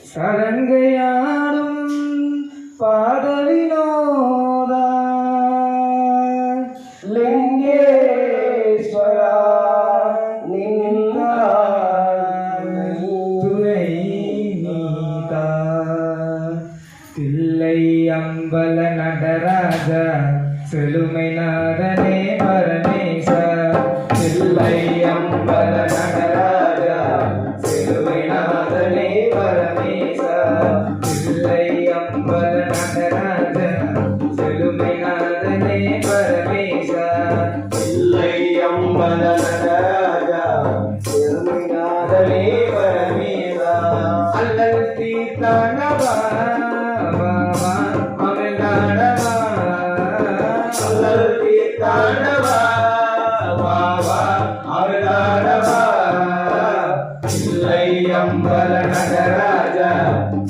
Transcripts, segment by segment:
சரங்கையாடும் பாதவினோதா லிங்கேஸ்வரா துணை நீதா தில்லை அம்பல நடராஜா செழுமை நாதனே பரமேச தில்லை அம்பல நடராஜா செழுமை நாதனே பரமேச தில்லை அம்பல நடராஜா செழுமை நாதனே பரமேச தில்லை அம்பல நடராஜா செழுமை நாதனே பரமேச அல்லல் தீர்த்தானவா அம்பல நடராஜா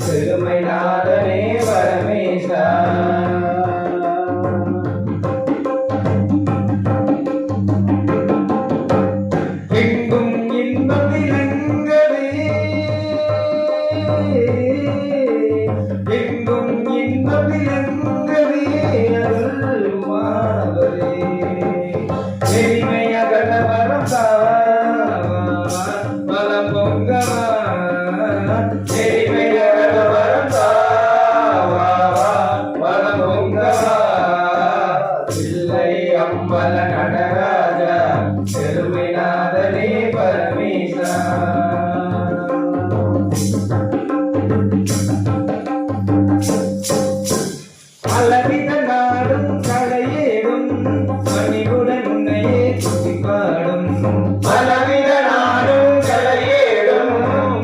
செழுமை நாதனே பரமேசா எங்கும் இன்பம் விளங்கவே எங்கும் இன்பம் விளங்கவே அருள்வாரே எளிமை அகல வரம் பலம் பொங்கவா அம்பல நடராஜா செழுமை நாதனே பரமேசா பலவித நாடும் கலையேடும் மணிவுடன் உன்னையே சுத்தி பாடும் பலவித நாடும் கலையேடும்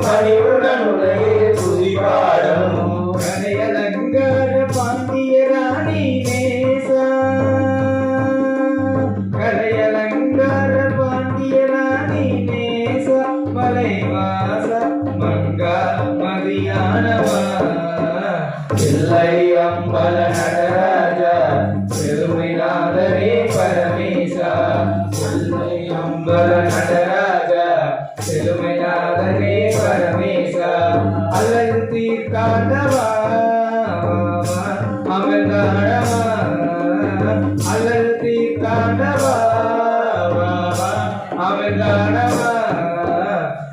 மணிவுடன் உன்னையே சுத்தி பாடும் கலையலங்கார பாண்டிய ராணி நேசா கலையலங்கார பாண்டிய ராணி நேச மலைவாச மங்கா மதியானவா தில்லை அம்பல நடராஜா செழுமை நாதனே பரமேசா தில்லை அம்பல நடராஜா செழுமை நாதனே பரமேசா அல்லல் தீர்த்தாண்டவா அமர்ந்தாடவா அல்லல் தீர்த்தாண்டவா அமர்ந்தாடவா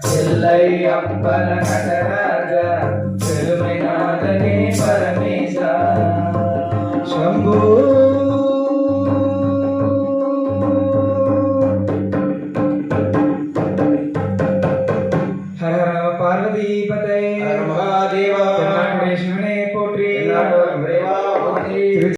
தில்லை அம்பல நடராஜா செழுமை நாதனே பரமேசா शंभो हर हर पार्वती पते हर महादेवा शिवने